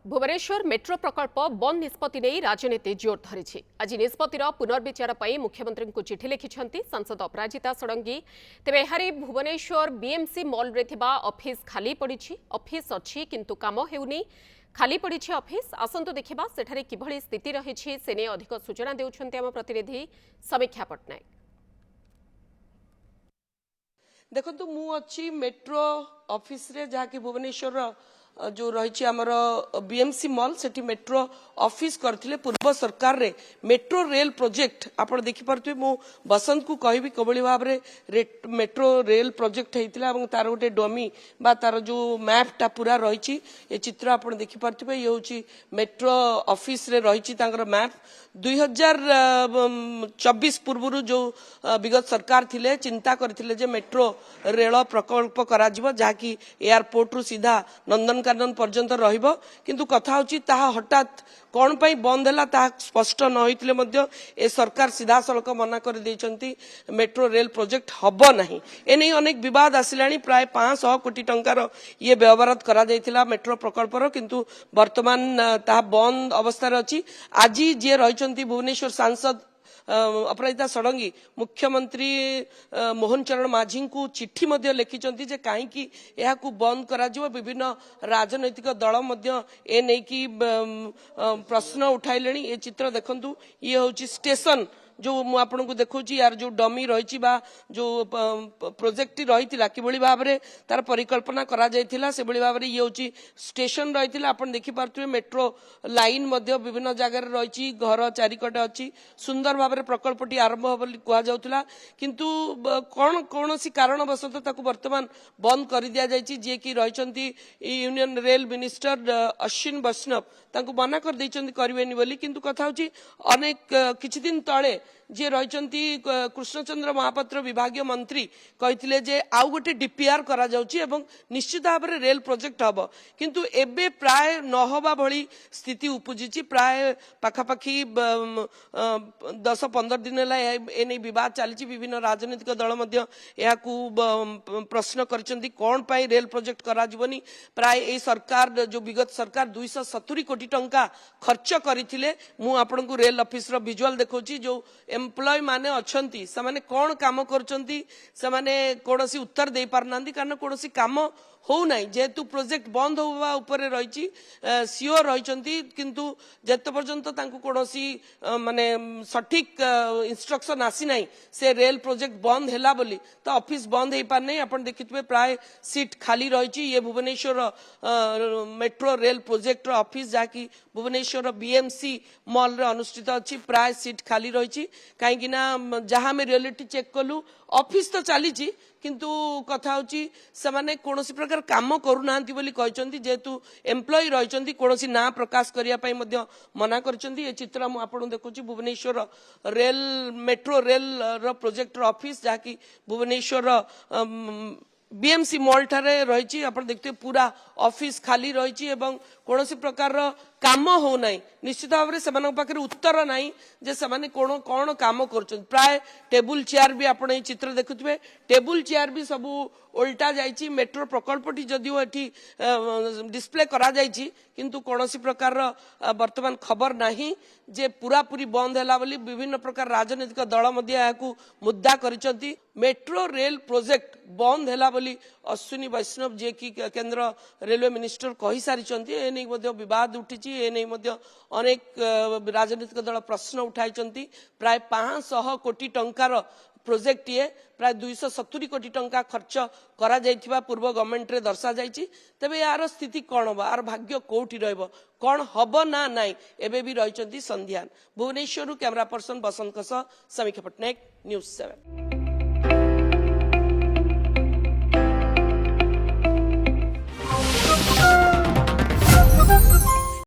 Bhubaneswar metro प्रकल्प बंद निष्पत्ति नहीं राजनीति जोर धरी। आज निष्पत्तिर पुनर्विचार पर मुख्यमंत्री को चिठी लिखिं सांसद अपराजिता षडंगी। तेरे एहारी भुवनेश्वर बीएमसी मॉल रे थिबा ऑफिस खाली पड़ी। ऑफिस अच्छी किंतु काम हेउनी, खाली पड़ी ऑफिस। आसंतु देखिबा सेठारे किभली स्थिति रही से ने अधिक सूचना देउछन्ते आम प्रतिनिधि समीक्षा पटनायक। देखो मु अच्छी मेट्रो ऑफिस रे जहाँ की भुवनेश्वर जो रही आमर बीएमसी मॉल से मेट्रो ऑफिस करथिले पूर्व सरकार रे मेट्रो रेल प्रोजेक्ट आप देखिपे मु बसंत को कहबी कबली भाव में मेट्रो रेल प्रोजेक्ट होता है तार गोटे डमी बा तार जो मैपटा पूरा रही ये चित्र आप देखिपे ये हूँ मेट्रो ऑफिस रे रही मैप 2024 पूर्व जो विगत सरकार थिले चिंता करथिले जे मेट्रो रेल प्रकल्प करा जिवो जाकी एयरपोर्ट रु सीधा नंदनकानन पर्यंत रहिबो किंतु कथा होची ताहा हठात कौन पाई बंद है ताहा स्पष्ट न होइतिले मध्य ए सरकार सीधा सड़क मना कर देइचंती मेट्रो रेल प्रोजेक्ट हबो नहीं। एने अनेक विवाद आसिलानी प्राय 500 कोटी टंकार ये व्यवहार करा जायतिला मेट्रो प्रकल्पर किंतु वर्तमान ताहा बंद अवस्था अछि। आज जे रहिचंती भुवनेश्वर सांसद अपराजिता षडंगी मुख्यमंत्री मोहन चरण माझी को चिट्ठी मध्य लिखिंट जे कहीं बंद करा विभिन्न राजनैतिक दल ए नहीं कि प्रश्न उठाइले। ये चित्र देखंतु ये हूँ स्टेशन जो मुझे को देखा यार जो डमी रही जो प्रोजेक्ट रही कि भाव में तार परिकल्पना करा जायतिला से भाव में ये हूँ स्टेशन रही आप देखिपे मेट्रो लाइन विभिन्न जगार रही घर चारिकट अच्छी सुंदर भाव में प्रकल्पटी आरंभ हो कहला किंतु कौन कौन कारणवशत वर्तमान बंद कर दि जाए जी कि रही यूनियन रेल मिनिस्टर अश्विन वैष्णव तांको मना कर करेनि बोली किंतु कथा होची अनेक किछि दिन तळे जे रहिचंती कृष्णचंद्र महापात्र विभागीय मंत्री कहिथिले जे आउ गोटे डीपीआर करा जाउची एवं निश्चित भाव में रेल प्रोजेक्ट हबो किंतु एबे प्राय नहबा भली स्थिति उपजिची प्राय पाखापाखी 10-15 दिन है एने विवाद चली विभिन्न राजनीतिक दल मध्य याकू प्रश्न करचंती कौन पाई रेल प्रोजेक्ट करा जीवनी प्राय ए सरकार जो विगत सरकार 270 कोटी टंका खर्च करथिले। मु आपनकू रेल ऑफिस रो विजुअल देखौची जो एम्प्लॉय माने अच्छंती से माने कौन काम करचंती से माने कोनोसी उत्तर दे पारनांती कारण कोनोसी काम हो नहीं जेहेतु प्रोजेक्ट बंद होवा ऊपर रही सिओ रही किंतु जेते पर्यंत तांको कोनोसी माने सठिक इंस्ट्रक्शन आसी नहीं से रेल प्रोजेक्ट बंद हैला बोली तो ऑफिस बंद हो पार नहीं। आपण देखिथिबे प्राय सीट खाली रही ये Bhubaneswar metro rail project office जाकी भुवनेश्वर बीएमसी मॉल रे अनुष्ठित अच्छी प्राय सीट खाली रही कहीं जहाँ में रियलिटी चेक कलु ऑफिस तो चली किंतु कथा होची से माने कोनोसी प्रकार काम करूनांती बोली कहचंती जेहेतु एम्प्लॉय रहिचंती कोनोसी ना प्रकाश करिया पई मध्य मना करचंती। ये चित्र मु आपण देखुची भुवनेश्वर रेल मेट्रो रेल रो प्रोजेक्ट ऑफिस जाकी भुवनेश्वर बीएमसी मॉल ठारे रही आप देखते पूरा ऑफिस खाली रही एवं कौन प्रकार काम हो नहीं निश्चित भाव में से उत्तर नहीं जे से कौन कौन काम कर प्राय टेबुल चेयर भी आप चित्र देखुए टेबुल चेयर भी सब उल्टा जाइए मेट्रो प्रकल्पटी जदिव एटी डिस्प्ले करा जाइए किंतु कौन प्रकार वर्तमान खबर नहीं जे पूरा पूरी बंद है बोली विभिन्न प्रकार राजनीतिक दल मुद्दा करिसंती। मेट्रो रेल प्रोजेक्ट बंद है बोली अश्विनी वैष्णव जे कि केंद्र रेलवे मिनिस्टर कही सारी एने विवाद उठी एने अनेक राजनीतिक दल प्रश्न उठाई प्राय 500 कोटी टंकार प्रोजेक्ट ये प्राय 270 कोटी टंका खर्च करा जाइथिबा पूर्व गवर्नमेंट रे दर्शा जाइछि। तबे यार स्थिति कौन हम यार भाग्य कोठी रहबो कौन हब ना नाई एबे भी रहिचंती संध्यान। भुवनेश्वर कैमरा पर्सन बसंत समीक्षा पटनायक न्यूज 7।